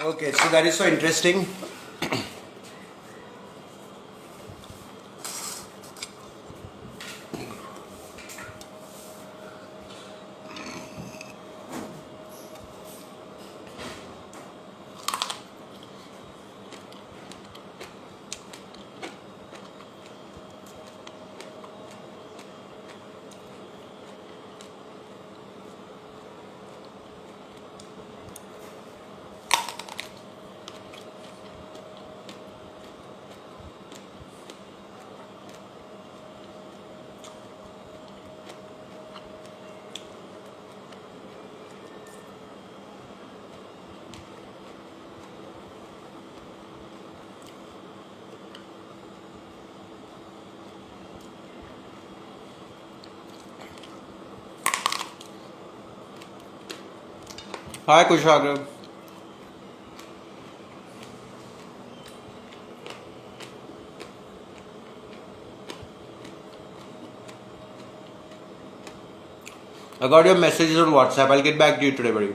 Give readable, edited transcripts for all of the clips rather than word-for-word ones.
Okay, so that is so interesting. Hi Kushagra. I got your messages on WhatsApp. I'll get back to you today, buddy.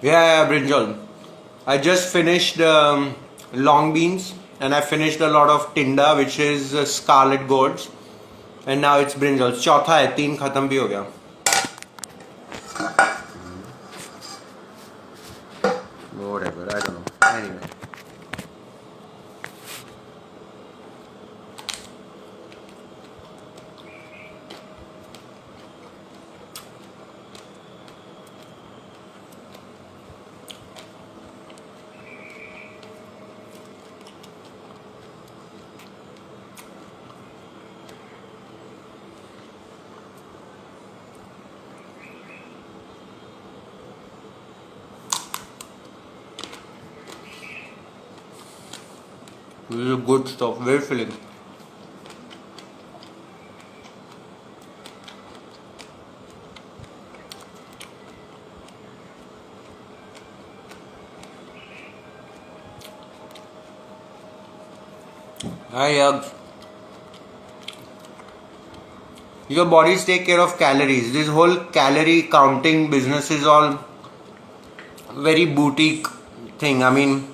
Yeah, brinjal. I just finished long beans and I finished a lot of tinda, which is scarlet gourds, and now it's brinjal. चौथा है, तीन खत्म भी हो गया. Whatever, I don't know. Anyway. This is good stuff, very filling. Hi, your bodies take care of calories. This whole calorie counting business is all very boutique thing. I mean,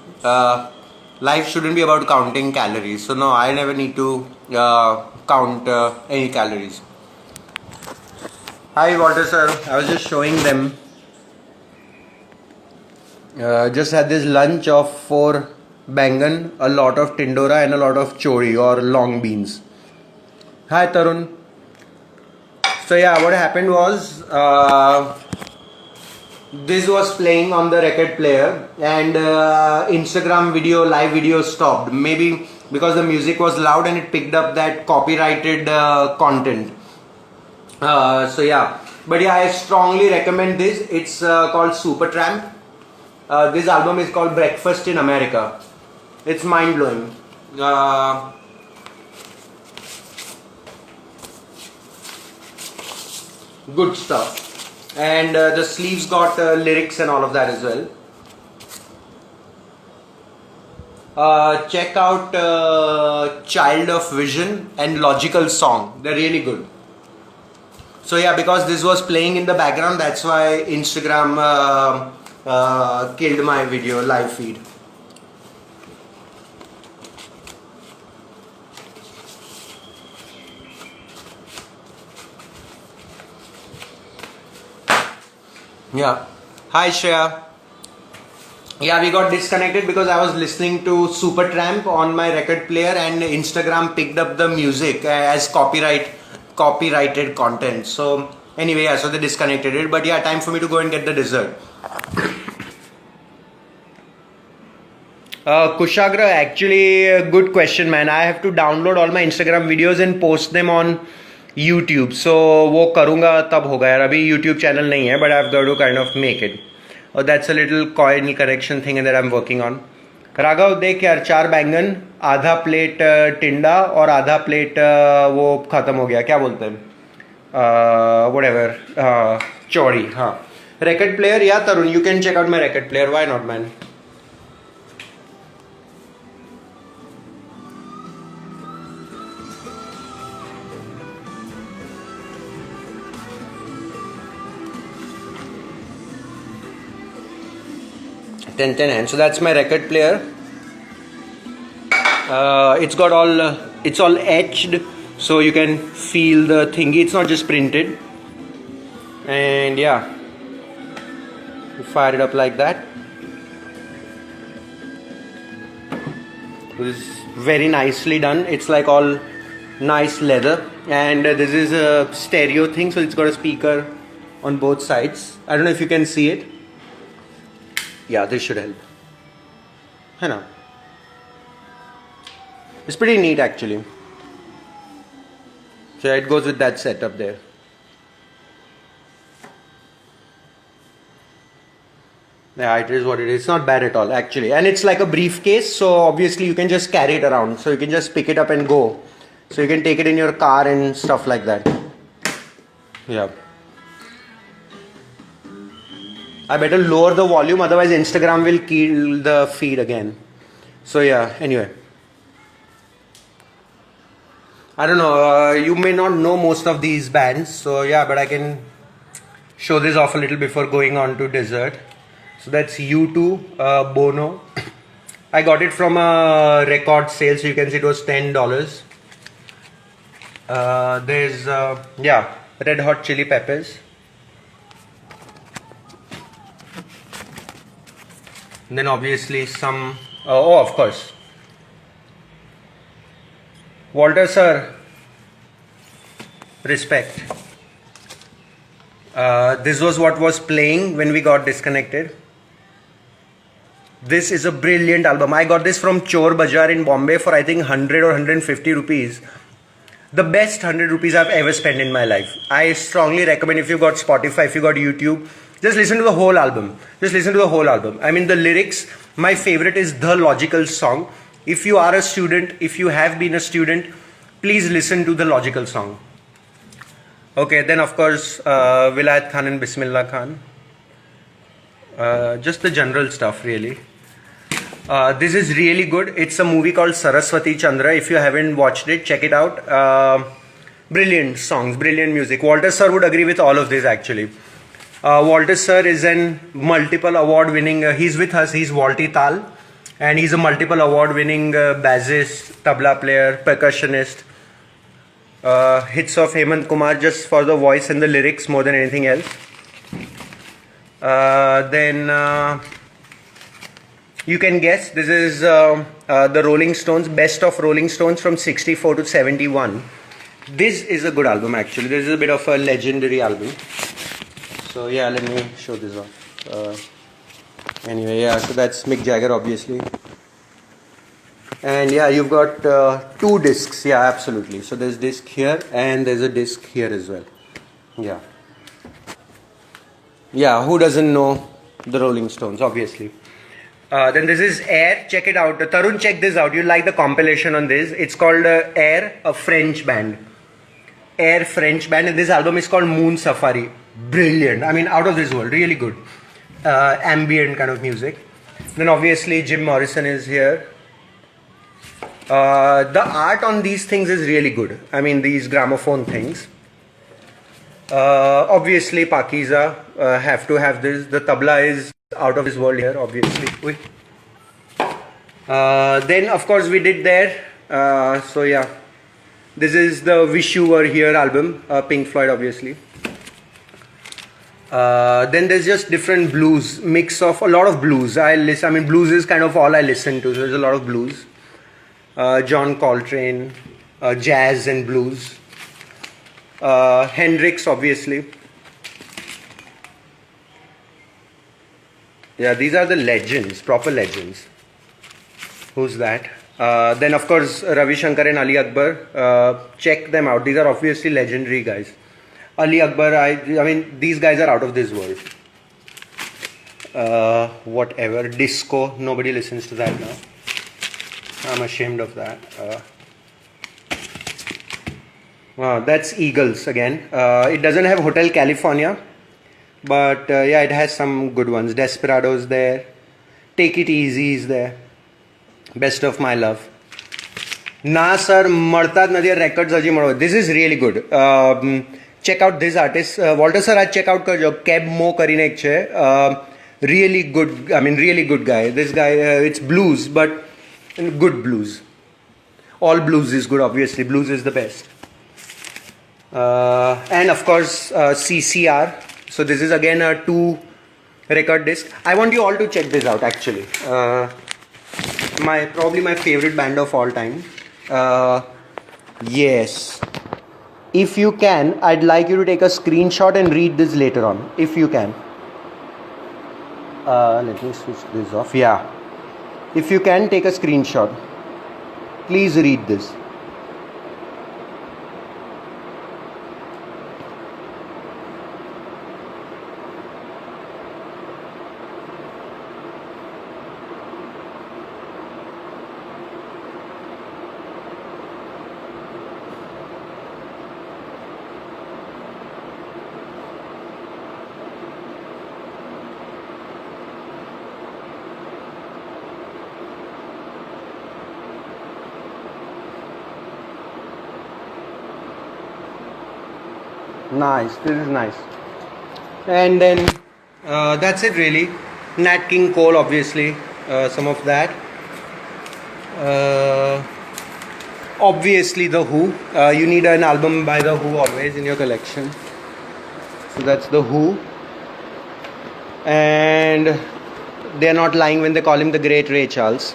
life shouldn't be about counting calories. So no, I never need to count any calories. Hi Walter sir, I was just showing them. Just had this lunch of 4 bangan, a lot of tindora and a lot of chori or long beans. Hi Tarun. So yeah, what happened was this was playing on the record player and Instagram video, live video stopped. Maybe because the music was loud and it picked up that copyrighted content. So yeah, but yeah, I strongly recommend this. It's called Supertramp. This album is called Breakfast in America. It's mind blowing. Good stuff. And the sleeves got lyrics and all of that as well. Check out Child of Vision and Logical Song. They're really good. So yeah, because this was playing in the background, that's why Instagram killed my video live feed. Yeah. Hi Shreya. Yeah, we got disconnected because I was listening to Supertramp on my record player and Instagram picked up the music as copyrighted content. So anyway, yeah, so they disconnected it. But yeah, time for me to go and get the dessert. Kushagra, actually a good question man. I have to download all my Instagram videos and post them on YouTube. So वो करूँगा तब होगा यार. अभी YouTube channel नहीं है, but I've got to kind of make it. Oh, that's a little coin correction thing that I'm working on. Raghav देख यार, 4 बैंगन, आधा प्लेट टिंडा और आधा प्लेट वो ख़त्म हो गया, क्या बोलते हैं, whatever, चौड़ी. हाँ, record player, yeah Tarun, you can check out my record player, why not man. 1010 hand. So that's my record player. It's got all it's all etched, so you can feel the thingy. It's not just printed. And yeah, you fire it up like that. This is very nicely done. It's like all nice leather, and this is a stereo thing, so it's got a speaker on both sides. I don't know if you can see it. Yeah, this should help. I know. It's pretty neat actually. So it goes with that setup there. Yeah, it is what it is. It's not bad at all actually. And it's like a briefcase, so obviously you can just carry it around. So you can just pick it up and go. So you can take it in your car and stuff like that. Yeah. I better lower the volume, otherwise Instagram will kill the feed again. So yeah, anyway. I don't know, you may not know most of these bands. So yeah, but I can show this off a little before going on to dessert. So that's U2, Bono. I got it from a record sale, so you can see it was $10. There's, yeah, Red Hot Chili Peppers. And then obviously some, oh of course, Walter sir, respect. This was what was playing when we got disconnected. This is a brilliant album. I got this from Chor Bazaar in Bombay for I think 100 or 150 rupees. The best 100 rupees I've ever spent in my life. I strongly recommend, if you got Spotify, if you got YouTube, just listen to the whole album. Just listen to the whole album. I mean, the lyrics, my favorite is The Logical Song. If you are a student, if you have been a student, please listen to The Logical Song. Okay, then of course, Vilayat Khan and Bismillah Khan. Just the general stuff really. This is really good. It's a movie called Saraswati Chandra. If you haven't watched it, check it out. Brilliant songs, brilliant music. Walter sir would agree with all of this actually. Walter sir is an multiple award winning, he's with us, he's Walty Tal, and he's a multiple award winning bassist, tabla player, percussionist. Hits of Hemant Kumar just for the voice and the lyrics more than anything else. Then you can guess, this is the Rolling Stones, best of Rolling Stones from 64 to 71. This is a good album actually. This is a bit of a legendary album. So yeah, let me show this off. Anyway, yeah, so that's Mick Jagger obviously. And yeah, you've got 2 discs. Yeah, absolutely. So there's disc here and there's a disc here as well. Yeah. Yeah, who doesn't know the Rolling Stones, obviously. Then this is Air. Check it out. Tarun, check this out. You'll like the compilation on this. It's called Air, a French band. Air French band. And this album is called Moon Safari. Brilliant. I mean, out of this world. Really good. Ambient kind of music. Then obviously Jim Morrison is here. The art on these things is really good. I mean, these gramophone things. Obviously Pakiza, have to have this. The tabla is out of this world here, obviously. Then of course we did there. So yeah, this is the Wish You Were Here album, Pink Floyd obviously. Then there's just different blues, mix of a lot of blues. I mean, blues is kind of all I listen to. So there's a lot of blues. John Coltrane, jazz and blues. Hendrix obviously. Yeah, these are the legends, proper legends. Who's that? Then of course Ravi Shankar and Ali Akbar. Check them out. These are obviously legendary guys. Ali Akbar, I mean, these guys are out of this world. Whatever, disco, nobody listens to that now. I'm ashamed of that. That's Eagles again. It doesn't have Hotel California, but yeah, it has some good ones. Desperado's there. Take It Easy is there. Best of My Love. Na sir, Martad Nadir Records Aji Maro. This is really good. Check out this artist. Walter sir, आज check out करजो. Keb Mo કરીને એક છે. Really good, I mean really good guy. This guy, it's blues, but good blues. All blues is good, obviously. Blues is the best. And of course, CCR. So this is again a 2 record disc. I want you all to check this out actually. Probably my favorite band of all time. Yes. If you can, I'd like you to take a screenshot and read this later on. If you can. Let me switch this off. Yeah. If you can, take a screenshot. Please read this. Nice, this is nice. And then that's it really. Nat King Cole, obviously, some of that. Obviously The Who. You need an album by The Who always in your collection. So that's The Who. And they're not lying when they call him the great Ray Charles.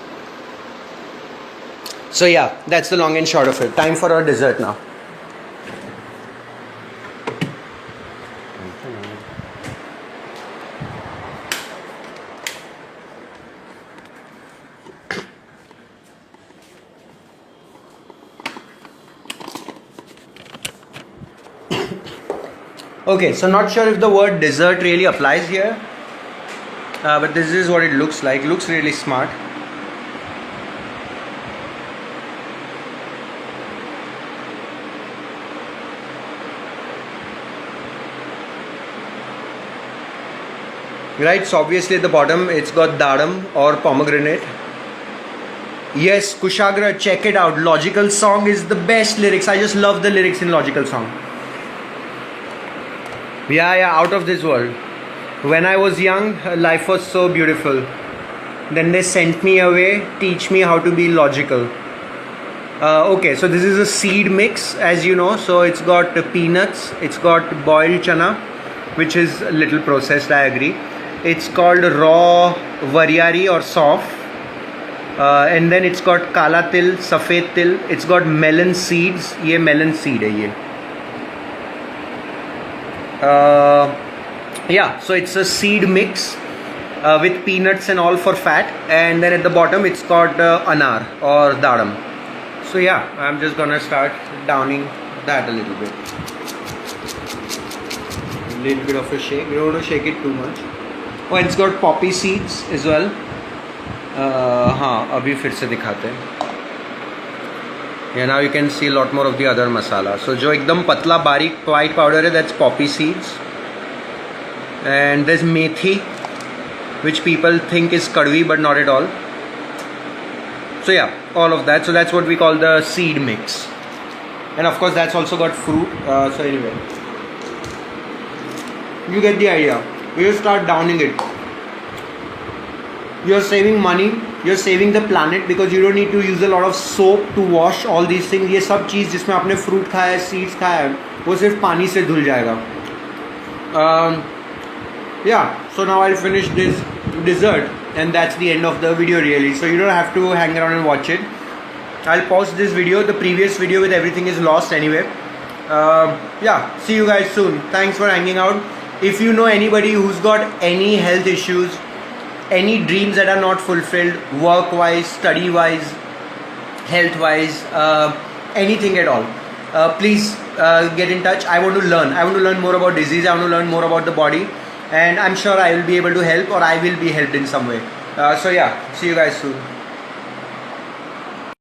So yeah, that's the long and short of it. Time for our dessert now. Okay, so not sure if the word dessert really applies here, but this is what it looks like. Looks really smart. Right, so obviously at the bottom it's got dadam or pomegranate. Yes, Kushagra, check it out. Logical Song is the best lyrics. I just love the lyrics in Logical Song. Yeah, out of this world. When I was young, life was so beautiful. Then they sent me away, teach me how to be logical. Okay, so this is a seed mix, as you know. So it's got peanuts, it's got boiled chana, which is a little processed, I agree. It's called raw variari or sof. And then it's got kala til, safed til. It's got melon seeds. Ye melon seed hai ye. Yeah, so it's a seed mix with peanuts and all for fat, and then at the bottom it's got anar or dadam. So yeah, I'm just gonna start downing that a little bit. A little bit of a shake. You don't want to shake it too much. Oh, and it's got poppy seeds as well. हाँ, अभी फिर से दिखाते हैं. Yeah, now you can see a lot more of the other masala. So जो एकदम पतला बारीक white powder है, that's poppy seeds. And there's methi, which people think is kadwi, but not at all. So yeah, all of that. So that's what we call the seed mix. And of course that's also got fruit. So anyway, you get the idea. You start downing it. You're saving money, you're saving the planet, because you don't need to use a lot of soap to wash all these things. ये सब चीज़ जिसमें आपने fruit खाया है, seeds खाया है, वो सिर्फ पानी से धुल जाएगा. Yeah, so now I'll finish this dessert, and that's the end of the video really. So you don't have to hang around and watch it. I'll pause this video. The previous video with everything is lost anyway. Yeah, see you guys soon. Thanks for hanging out. If you know anybody who's got any health issues, any dreams that are not fulfilled, work-wise, study-wise, health-wise, anything at all, please get in touch. I want to learn. I want to learn more about disease. I want to learn more about the body, and I'm sure I will be able to help, or I will be helped in some way. So yeah, see you guys soon.